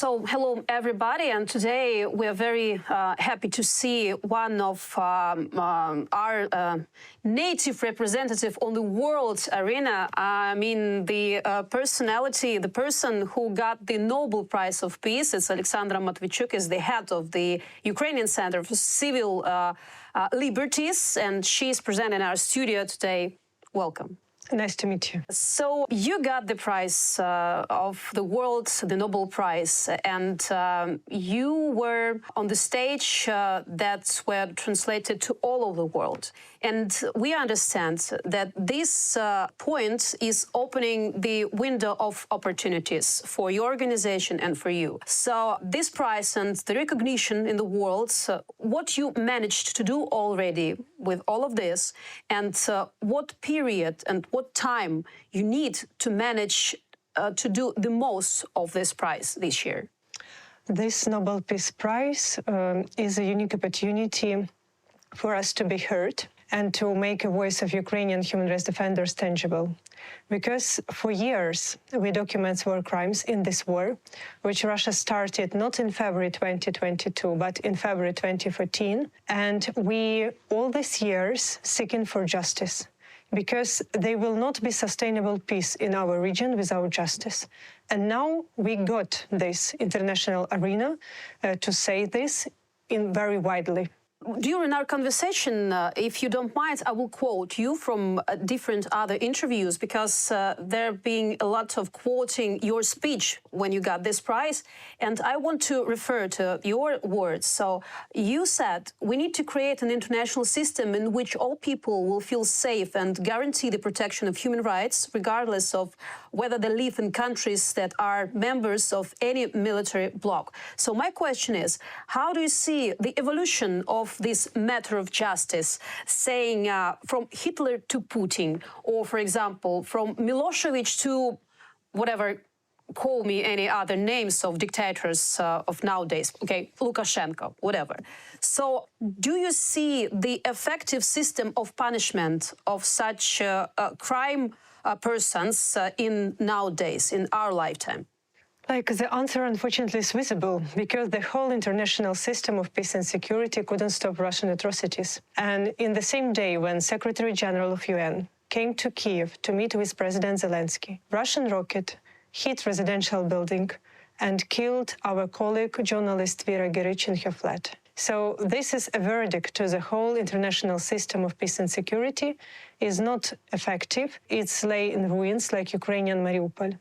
So, hello everybody, and today we are very happy to see one of our native representative on the world arena. I mean, the personality, the person who got the Nobel Prize of Peace. It's Oleksandra Matviychuk, is the head of the Ukrainian Center for Civil Liberties, and she's present in our studio today. Welcome. Nice to meet you. So you got the prize of the world, the Nobel Prize, and you were on the stage that were translated to all over the world. And we understand that this point is opening the window of opportunities for your organization and for you. So this prize and the recognition in the world, what you managed to do already with all of this, and what period and what time you need to manage to do the most of this prize this year? This Nobel Peace Prize is a unique opportunity for us to be heard and to make a voice of Ukrainian human rights defenders tangible. Because for years we document war crimes in this war, which Russia started not in February 2022, but in February 2014. And we, all these years, seeking for justice, because there will not be sustainable peace in our region without justice. And now we got this international arena to say this very widely. During our conversation, if you don't mind, I will quote you from different other interviews, because there being a lot of quoting your speech when you got this prize. And I want to refer to your words. So you said, we need to create an international system in which all people will feel safe and guarantee the protection of human rights, regardless of whether they live in countries that are members of any military bloc. So my question is, how do you see the evolution of this matter of justice, saying from Hitler to Putin, or, for example, from Milosevic to whatever, call me any other names of dictators of nowadays, okay, Lukashenko, whatever. So do you see the effective system of punishment of such crime persons in nowadays, in our lifetime? Like, the answer, unfortunately, is visible, because the whole international system of peace and security couldn't stop Russian atrocities. And in the same day when Secretary General of UN came to Kiev to meet with President Zelensky, Russian rocket hit residential building and killed our colleague, journalist Vera Gerich, in her flat. So this is a verdict to the whole international system of peace and security. Is not effective. It's lay in ruins like Ukrainian Mariupol.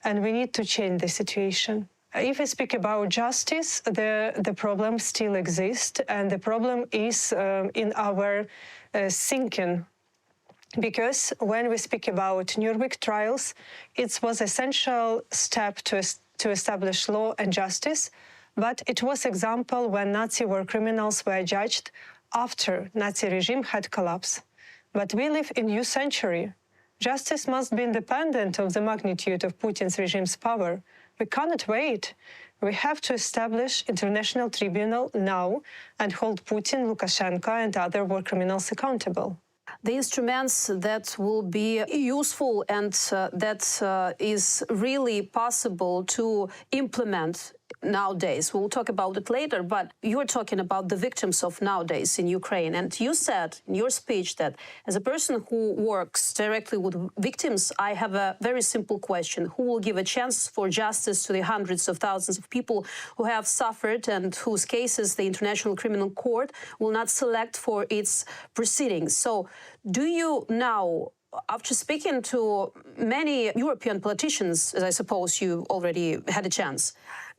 And we need to change the situation. If we speak about justice, the problem still exists, and the problem is in our thinking. Because when we speak about Nuremberg trials, it was an essential step to establish law and justice, but it was example when Nazi war criminals were judged after Nazi regime had collapsed. But we live in new century. Justice must be independent of the magnitude of Putin's regime's power. We cannot wait. We have to establish international tribunal now and hold Putin, Lukashenko, and other war criminals accountable. The instruments that will be useful and that is really possible to implement nowadays. We'll talk about it later, but you're talking about the victims of nowadays in Ukraine. And you said in your speech that as a person who works directly with victims, I have a very simple question. Who will give a chance for justice to the hundreds of thousands of people who have suffered and whose cases the International Criminal Court will not select for its proceedings? So do you now, after speaking to many European politicians, as I suppose you already had a chance,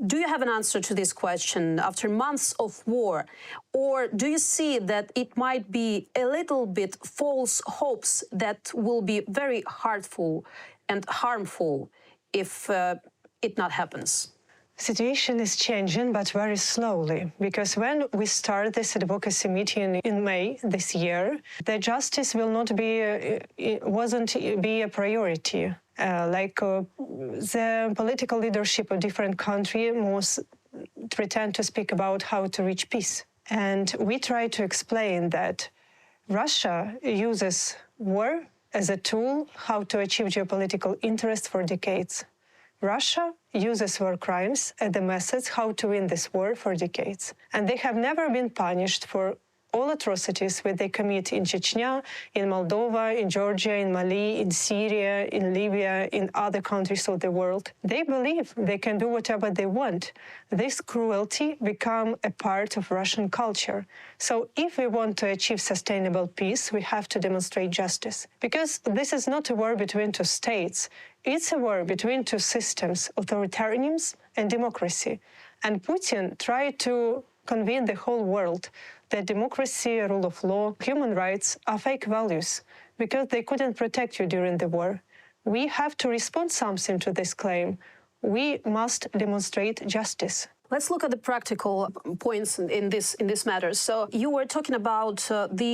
do you have an answer to this question after months of war? Or do you see that it might be a little bit false hopes that will be very hurtful and harmful if it not happens? Situation is changing, but very slowly, because when we start this advocacy meeting in May this year, the justice will not be, wasn't be a priority. The political leadership of different countries most pretend to speak about how to reach peace. And we try to explain that Russia uses war as a tool how to achieve geopolitical interest for decades. Russia uses war crimes as the methods how to win this war for decades. And they have never been punished for all atrocities which they commit in Chechnya, in Moldova, in Georgia, in Mali, in Syria, in Libya, in other countries of the world. They believe they can do whatever they want. This cruelty become a part of Russian culture. So if we want to achieve sustainable peace, we have to demonstrate justice. Because this is not a war between two states. It's a war between two systems, authoritarianism and democracy. And Putin tried to convince the whole world that democracy, rule of law, human rights are fake values because they couldn't protect you during the war. We have to respond something to this claim. We must demonstrate justice. Let's look at the practical points in this matter. So you were talking about the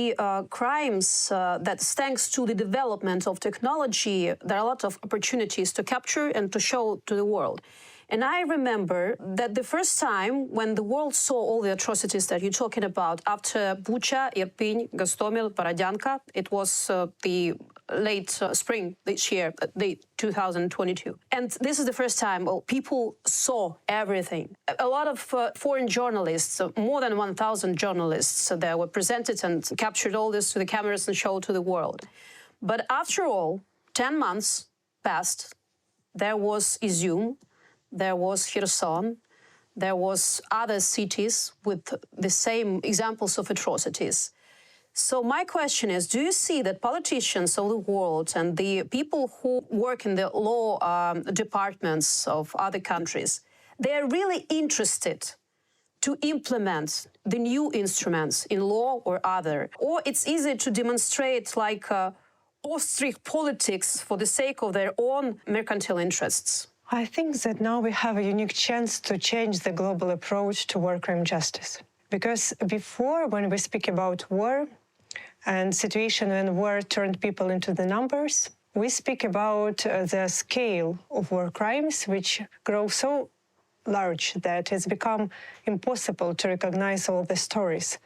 crimes that, thanks to the development of technology, there are a lot of opportunities to capture and to show to the world. And I remember that the first time when the world saw all the atrocities that you're talking about, after Bucha, Irpin, Gostomel, Borodyanka, it was the late spring this year, the 2022. And this is the first time people saw everything. A lot of foreign journalists, more than 1,000 journalists that were presented and captured all this to the cameras and showed to the world. But after all, 10 months passed, there was Izium, there was Kherson, there was other cities with the same examples of atrocities. So my question is, do you see that politicians of the world and the people who work in the law departments of other countries, they are really interested to implement the new instruments in law or other? Or it's easy to demonstrate like ostrich politics for the sake of their own mercantile interests? I think that now we have a unique chance to change the global approach to war crime justice. Because before, when we speak about war and situation when war turned people into the numbers, we speak about the scale of war crimes, which grow so large that it's become impossible to recognize all the stories.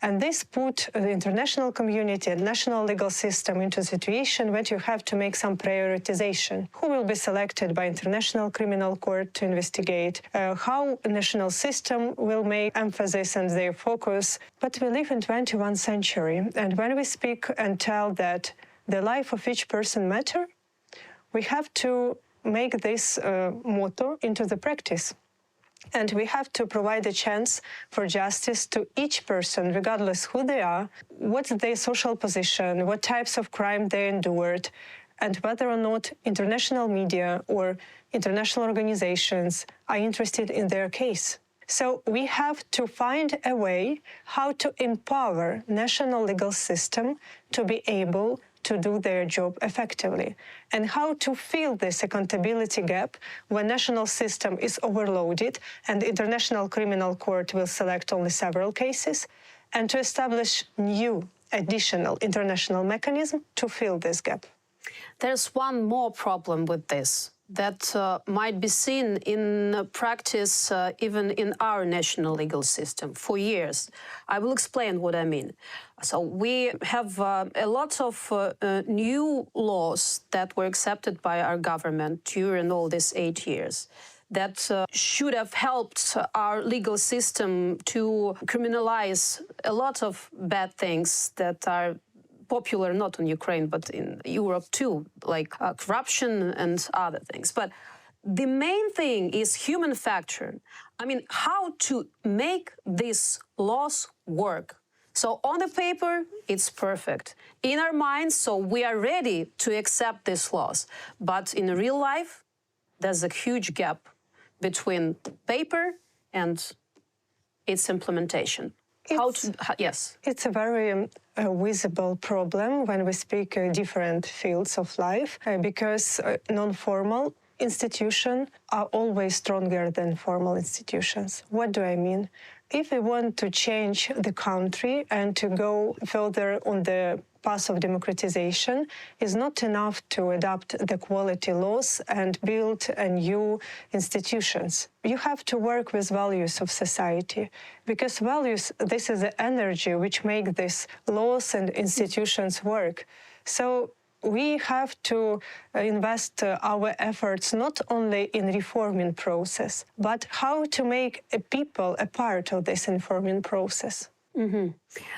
And this put the international community and national legal system into a situation where you have to make some prioritization. Who will be selected by International Criminal Court to investigate? How a national system will make emphasis and their focus? But we live in 21st century, and when we speak and tell that the life of each person matters, we have to make this motto into the practice. And we have to provide a chance for justice to each person, regardless who they are, what's their social position, what types of crime they endured, and whether or not international media or international organizations are interested in their case. So we have to find a way how to empower national legal system to be able to do their job effectively, and how to fill this accountability gap when national system is overloaded and the International Criminal Court will select only several cases, and to establish new additional international mechanism to fill this gap. There's one more problem with this that might be seen in practice even in our national legal system for years. I will explain what I mean. So we have a lot of new laws that were accepted by our government during all these 8 years that should have helped our legal system to criminalize a lot of bad things that are popular not in Ukraine, but in Europe too, like corruption and other things. But the main thing is human factor. I mean, how to make these laws work. So on the paper, it's perfect. In our minds, so we are ready to accept these laws. But in real life, there's a huge gap between paper and its implementation. Yes. It's a very visible problem when we speak different fields of life because non-formal institutions are always stronger than formal institutions. What do I mean? If we want to change the country and to go further on the path of democratization, it's not enough to adopt the quality laws and build a new institutions. You have to work with values of society, because values, this is the energy which make these laws and institutions work. So we have to invest our efforts not only in reforming process, but how to make people a part of this reforming process. Mm-hmm.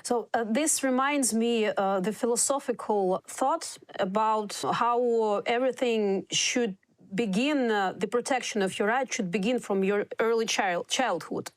So this reminds me the philosophical thought about how everything should begin, the protection of your rights should begin from your early childhood.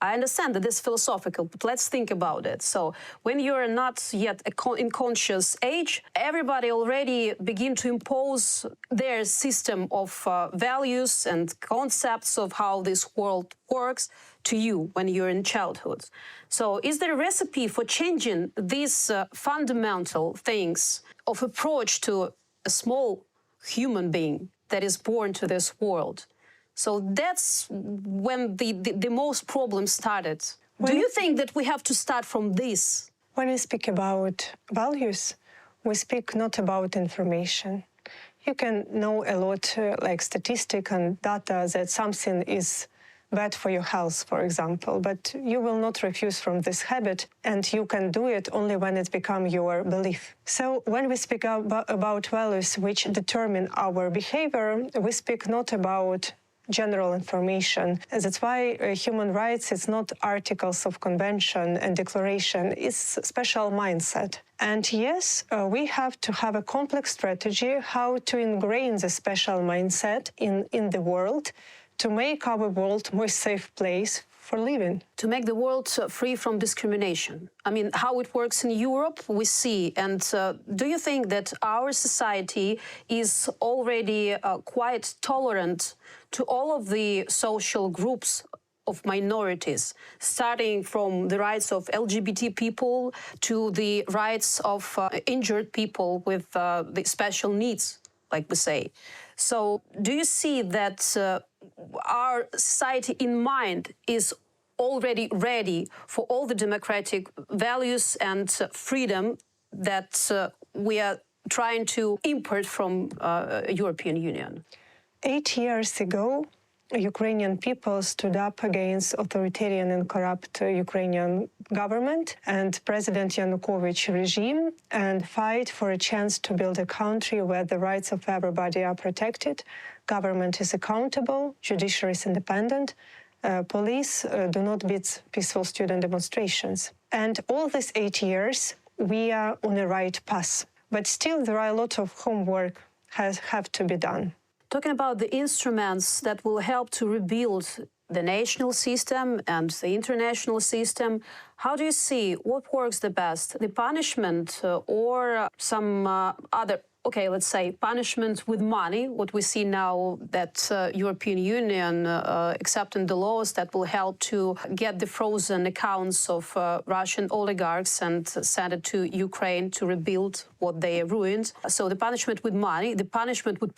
I understand that this is philosophical, but let's think about it. So when you're not yet in conscious age, everybody already begin to impose their system of values and concepts of how this world works to you when you're in childhood. So is there a recipe for changing these fundamental things of approach to a small human being that is born to this world? So that's when the most problems started. Do you think that we have to start from this? When we speak about values, we speak not about information. You can know a lot, like statistic and data, that something is bad for your health, for example, but you will not refuse from this habit, and you can do it only when it becomes your belief. So when we speak about values which determine our behavior, we speak not about general information. That's why human rights is not articles of convention and declaration, it's special mindset. And yes, we have to have a complex strategy how to ingrain the special mindset in the world to make our world a more safe place for living. To make the world free from discrimination. I mean, how it works in Europe, we see. And do you think that our society is already quite tolerant to all of the social groups of minorities, starting from the rights of LGBT people to the rights of injured people with the special needs, like we say? So do you see that our society in mind is already ready for all the democratic values and freedom that we are trying to import from European Union? 8 years ago, Ukrainian people stood up against authoritarian and corrupt Ukrainian government and President Yanukovych regime and fight for a chance to build a country where the rights of everybody are protected, government is accountable, judiciary is independent, police do not beat peaceful student demonstrations. And all these 8 years, we are on the right path. But still, there are a lot of homework have to be done. Talking about the instruments that will help to rebuild the national system and the international system, how do you see what works the best? The punishment or some other, okay, let's say punishment with money, what we see now that European Union accepting the laws that will help to get the frozen accounts of Russian oligarchs and send it to Ukraine to rebuild what they ruined. So the punishment with money, the punishment with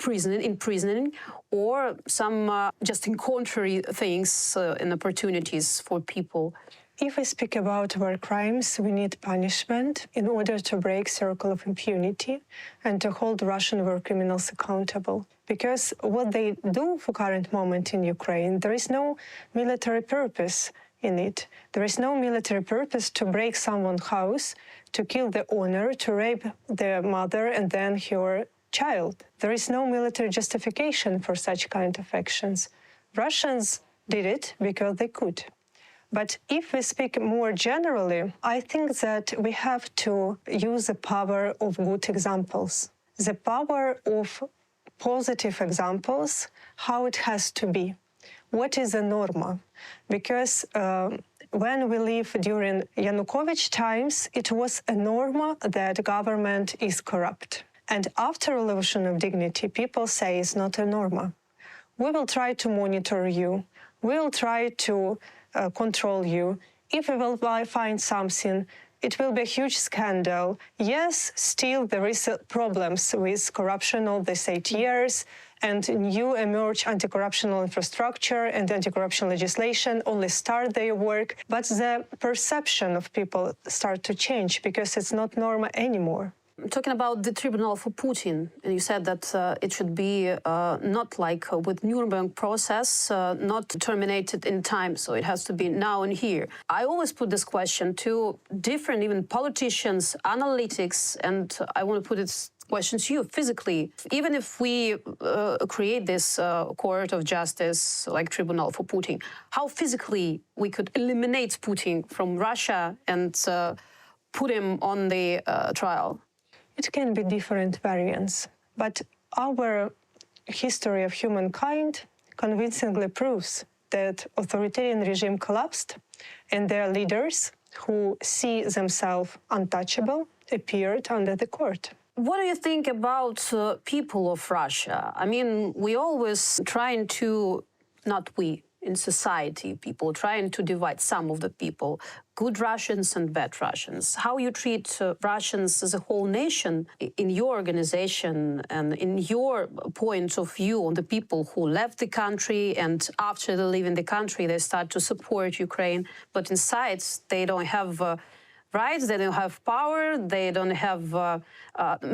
imprisoning, or some just in contrary things and opportunities for people. If we speak about war crimes, we need punishment in order to break circle of impunity and to hold Russian war criminals accountable. Because what they do for current moment in Ukraine, there is no military purpose in it. There is no military purpose to break someone's house, to kill the owner, to rape their mother and then her child. There is no military justification for such kind of actions. Russians did it because they could. But if we speak more generally, I think that we have to use the power of good examples, the power of positive examples, how it has to be, what is a norma. Because when we live during Yanukovych times, it was a norma that government is corrupt. And after Revolution of Dignity, people say it's not a norma. We will try to monitor you. We will try to control you. If we will find something, it will be a huge scandal. Yes, still there is problems with corruption all these 8 years, and new emerge anti-corruption infrastructure and anti-corruption legislation only start their work, but the perception of people start to change because it's not normal anymore. Talking about the Tribunal for Putin, you said that it should be not like with Nuremberg process, not terminated in time, so it has to be now and here. I always put this question to different even politicians, analytics, and I want to put it question to you. Physically, even if we create this court of justice, like Tribunal for Putin, how physically we could eliminate Putin from Russia and put him on the trial? It can be different variants, but our history of humankind convincingly proves that authoritarian regime collapsed and their leaders, who see themselves untouchable, appeared under the court. What do you think about people of Russia? I mean, we always trying to, not we, in society, people trying to divide some of the people, good Russians and bad Russians. How you treat Russians as a whole nation in your organization and in your point of view on the people who left the country and after they leave in the country, they start to support Ukraine, but inside they don't have rights, they don't have power, they don't have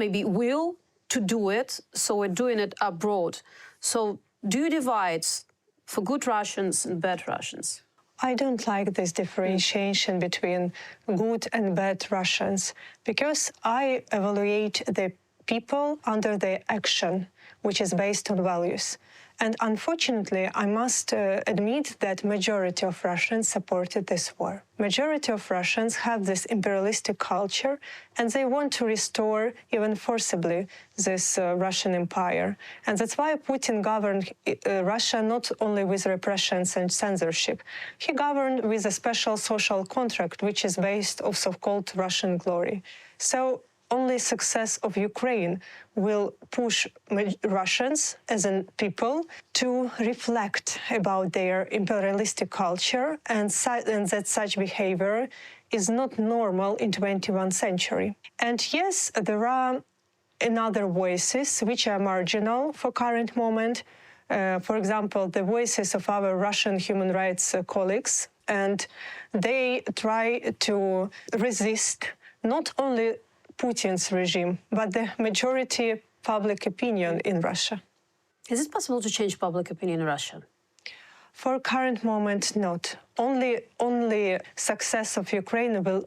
maybe will to do it, so we're doing it abroad. So do you divide for good Russians and bad Russians? I don't like this differentiation between good and bad Russians, because I evaluate the people under their action, which is based on values. And unfortunately, I must admit that majority of Russians supported this war. Majority of Russians have this imperialistic culture, and they want to restore, even forcibly, this Russian empire. And that's why Putin governed Russia not only with repressions and censorship. He governed with a special social contract, which is based on so-called Russian glory. So only success of Ukraine will push Russians as a people to reflect about their imperialistic culture and that such behavior is not normal in 21st century. And yes, there are another voices which are marginal for current moment. For example, the voices of our Russian human rights colleagues, and they try to resist not only Putin's regime, but the majority public opinion in Russia. Is it possible to change public opinion in Russia? For current moment, not. Only success of Ukraine will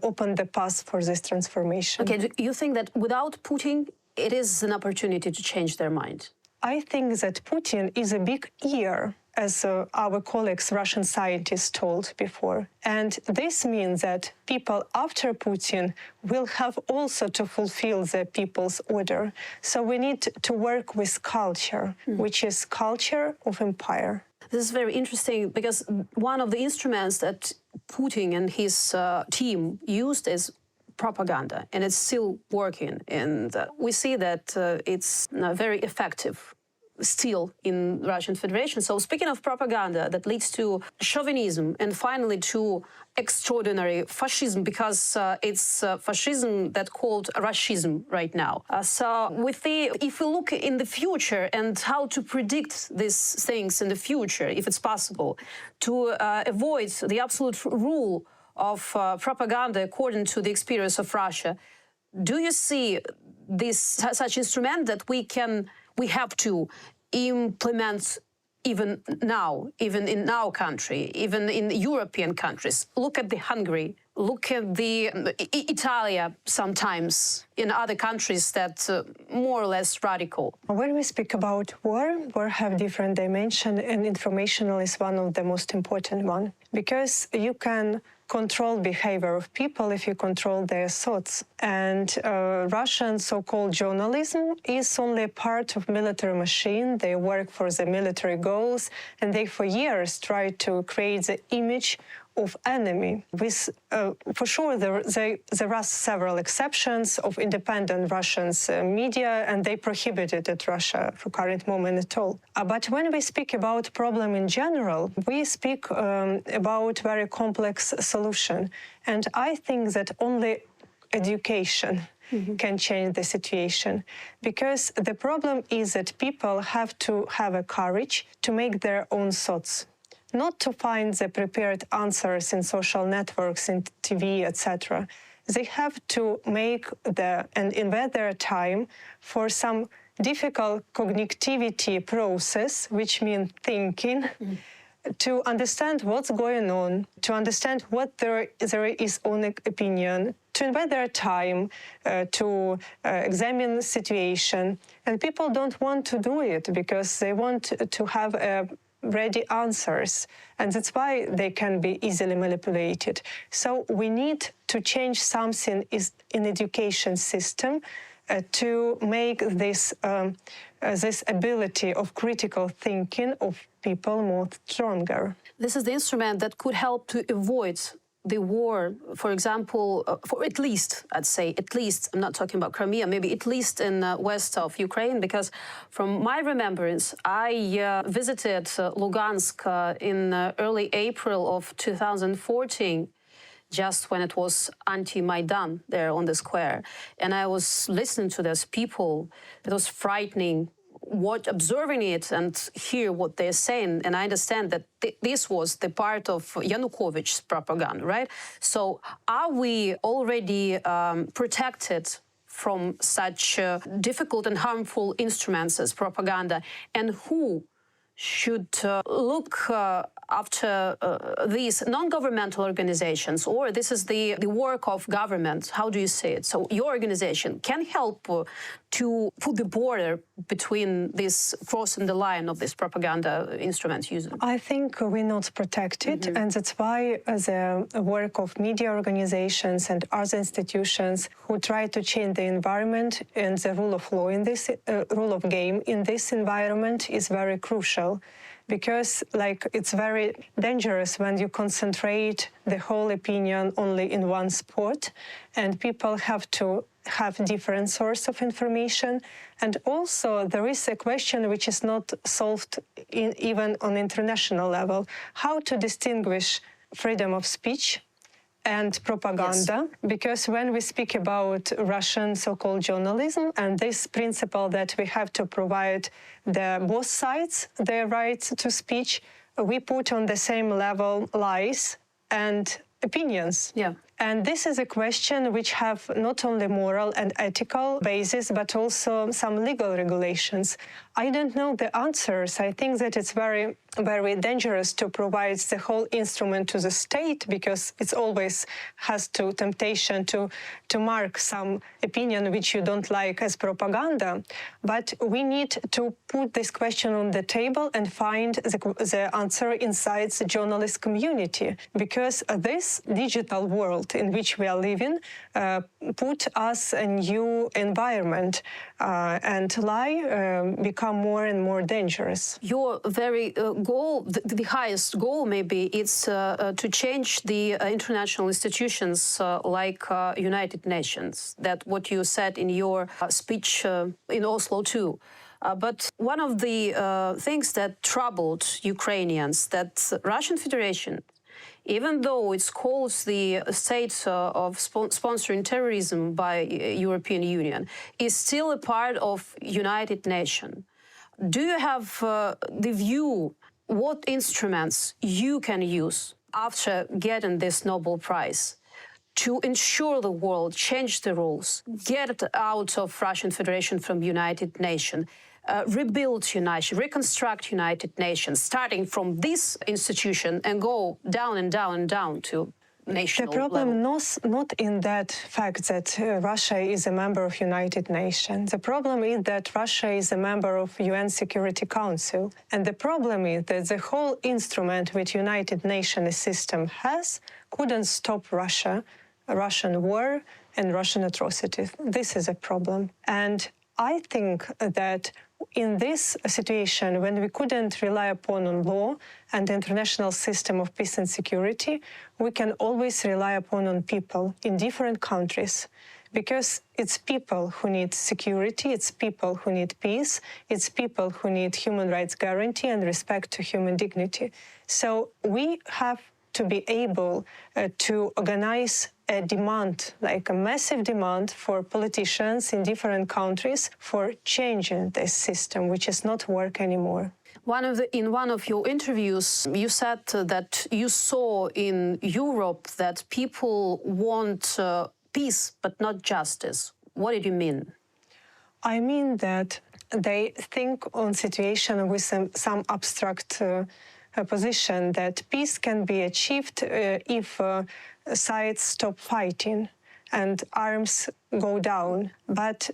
open the path for this transformation. Okay, do you think that without Putin, it is an opportunity to change their mind? I think that Putin is a big ear, as our colleagues, Russian scientists, told before. And this means that people after Putin will have also to fulfill the people's order. So we need to work with culture, which is culture of empire. This is very interesting because one of the instruments that Putin and his team used is propaganda, and it's still working. And we see that it's very effective still in Russian Federation. So speaking of propaganda that leads to chauvinism and finally to extraordinary fascism, because it's fascism that called Russism right now. So if we look in the future and how to predict these things in the future, if it's possible, to avoid the absolute rule of propaganda according to the experience of Russia, do you see this such instrument that we have to implement even now, even in our country, even in European countries? Look at the Hungary, look at the Italia sometimes, in other countries that more or less radical. When we speak about war have different dimension, and informational is one of the most important one, because you can control behavior of people if you control their thoughts. And Russian so-called journalism is only a part of military machine. They work for the military goals, and they for years try to create the image of enemy. With, for sure, there are several exceptions of independent Russian media, and they prohibited it Russia for current moment at all. But when we speak about problem in general, we speak about very complex solution. And I think that only education can change the situation, because the problem is that people have to have a courage to make their own thoughts. Not to find the prepared answers in social networks, in TV, etc. They have to make and invest their time for some difficult cognitivity process, which means thinking, to understand what's going on, to understand what there is own opinion, to invest their time to examine the situation. And people don't want to do it because they want to have ready answers. And that's why they can be easily manipulated. So we need to change something in education system to make this ability of critical thinking of people more stronger. This is the instrument that could help to avoid the war, for example, for at least, I'd say, at least, I'm not talking about Crimea, maybe at least in west of Ukraine, because from my remembrance, I visited Lugansk in early April of 2014, just when it was anti-Maidan there on the square. And I was listening to those people. It was frightening, observing it and hear what they're saying. And I understand that this was the part of Yanukovych's propaganda, right? So are we already protected from such difficult and harmful instruments as propaganda? And who should look after these non-governmental organizations, or this is the work of government? How do you see it? So your organization can help to put the border between this crossing the line of this propaganda instruments using? I think we're not protected, and that's why the work of media organizations and other institutions who try to change the environment and the rule of law in this rule of game in this environment is very crucial. Because, it's very dangerous when you concentrate the whole opinion only in one spot, and people have to have different source of information. And also, there is a question which is not solved even on international level: how to distinguish freedom of speech and propaganda, yes. Because when we speak about Russian so-called journalism and this principle that we have to provide both sides their rights to speech, we put on the same level lies and opinions. Yeah. And this is a question which have not only moral and ethical basis, but also some legal regulations. I don't know the answers. I think that it's very, very dangerous to provide the whole instrument to the state, because it always has temptation to mark some opinion which you don't like as propaganda. But we need to put this question on the table and find the answer inside the journalist community, because this digital world in which we are living put us a new environment, and lie become more and more dangerous. Your very goal, the highest goal maybe, it's to change the international institutions like United Nations. That what you said in your speech in Oslo too. But one of the things that troubled Ukrainians, that Russian Federation, even though it's called the state of sponsoring terrorism by European Union, is still a part of United Nations. Do you have the view what instruments you can use after getting this Nobel Prize to ensure the world change the rules, get out of Russian Federation from United Nations, rebuild United, reconstruct United Nations, starting from this institution and go down and down and down to national level? The problem is not in that fact that Russia is a member of United Nations. The problem is that Russia is a member of UN Security Council. And the problem is that the whole instrument which United Nations system has couldn't stop Russian war and Russian atrocities. This is a problem. And I think that in this situation, when we couldn't rely upon law and the international system of peace and security, we can always rely upon people in different countries. Because it's people who need security, it's people who need peace, it's people who need human rights guarantee and respect to human dignity. So we have to be able to organize a demand, like a massive demand for politicians in different countries for changing this system, which is not work anymore. In one of your interviews, you said that you saw in Europe that people want peace but not justice. What did you mean? I mean that they think on situation with some abstract position that peace can be achieved if sides stop fighting and arms go down. But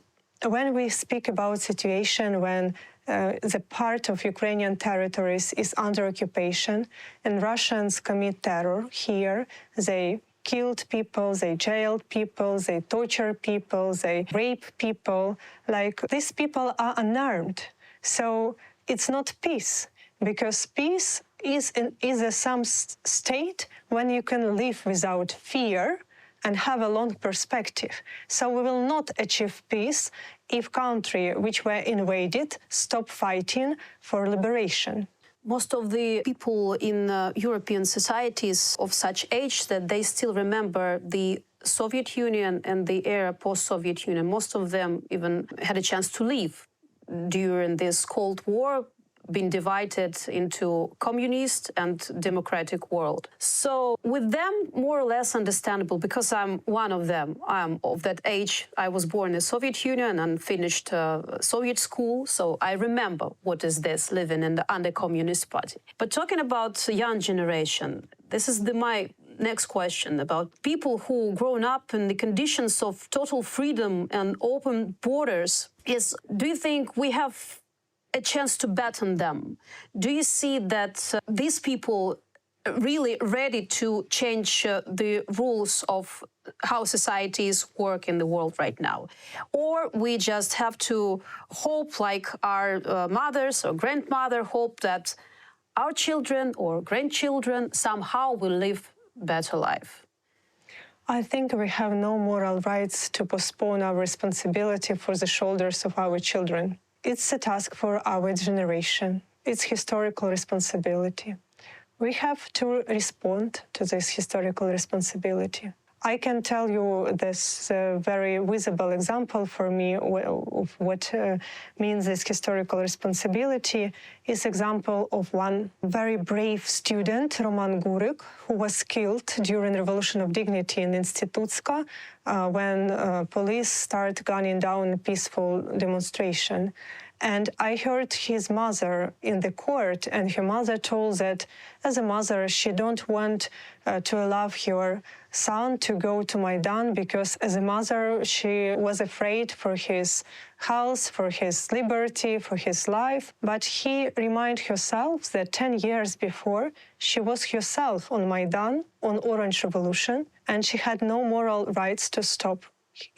when we speak about situation when the part of Ukrainian territories is under occupation and Russians commit terror here, they killed people, they jailed people, they torture people, they rape people. Like, these people are unarmed. So it's not peace, because peace is some state when you can live without fear and have a long perspective. So we will not achieve peace if countries which were invaded stop fighting for liberation. Most of the people in European societies of such age that they still remember the Soviet Union and the era post-Soviet Union, most of them even had a chance to leave during this Cold War, been divided into communist and democratic world. So with them, more or less understandable, because I'm one of them. I'm of that age. I was born in the Soviet Union and finished Soviet school, so I remember what is this, living in under Communist Party. But talking about young generation, this is my next question about people who grown up in the conditions of total freedom and open borders. Do you think we have a chance to bet on them? Do you see that these people really ready to change the rules of how societies work in the world right now? Or we just have to hope, like our mothers or grandmother hope, that our children or grandchildren somehow will live better life? I think we have no moral rights to postpone our responsibility for the shoulders of our children. It's a task for our generation. It's historical responsibility. We have to respond to this historical responsibility. I can tell you this very visible example for me of what means this historical responsibility is example of one very brave student, Roman Gurik, who was killed during Revolution of Dignity in Institutska when police started gunning down a peaceful demonstration. And I heard his mother in the court, and her mother told that as a mother, she don't want to allow her son to go to Maidan because as a mother, she was afraid for his health, for his liberty, for his life. But he reminded herself that 10 years before, she was herself on Maidan, on Orange Revolution, and she had no moral rights to stop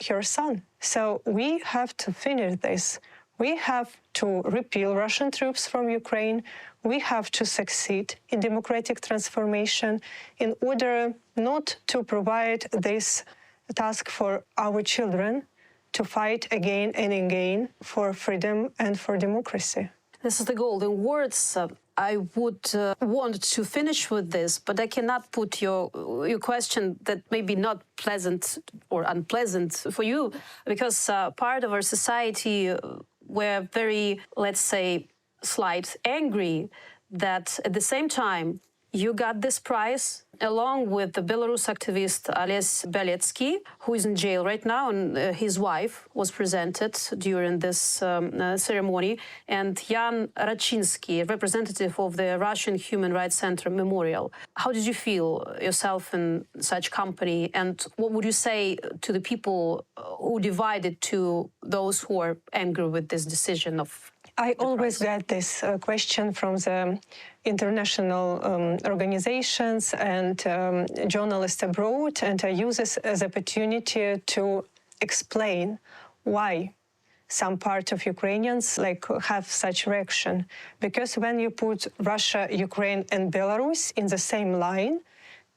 her son. So we have to finish this. We have to repeal Russian troops from Ukraine. We have to succeed in democratic transformation in order not to provide this task for our children to fight again and again for freedom and for democracy. This is the golden words. I would want to finish with this, but I cannot put your question that may be not pleasant or unpleasant for you, because part of our society were very, let's say, slight angry that at the same time you got this prize along with the Belarus activist Ales Bialiatsky, who is in jail right now, and his wife was presented during this ceremony, and Jan Rachinsky, representative of the Russian Human Rights Center Memorial. How did you feel yourself in such company, and what would you say to the people who divided to those who are angry with this decision of I always get this question from the international organizations and journalists abroad, and I use this as an opportunity to explain why some part of Ukrainians have such reaction. Because when you put Russia, Ukraine and Belarus in the same line,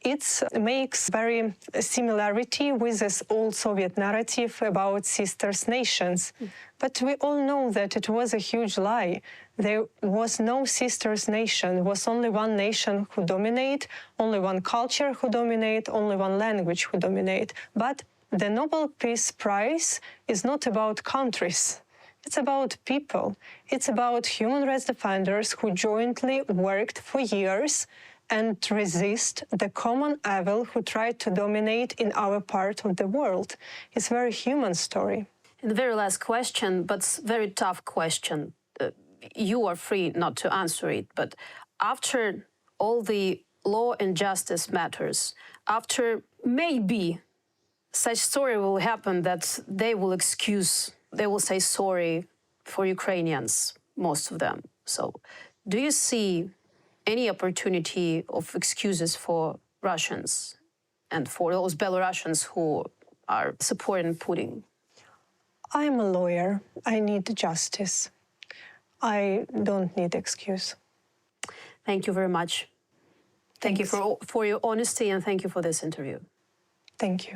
it makes very similarity with this old Soviet narrative about sisters nations. But we all know that it was a huge lie. There was no sisters nation. It was only one nation who dominate, only one culture who dominate, only one language who dominate. But the Nobel Peace Prize is not about countries. It's about people. It's about human rights defenders who jointly worked for years and resist the common evil who tried to dominate in our part of the world. It's a very human story. And the very last question, but very tough question. You are free not to answer it, but after all the law and justice matters, after maybe such story will happen that they will say sorry for Ukrainians, most of them. So do you see any opportunity of excuses for Russians and for those Belarusians who are supporting Putin? I'm a lawyer. I need justice. I don't need excuse. Thank you very much. Thank you for your honesty, and thank you for this interview. Thank you.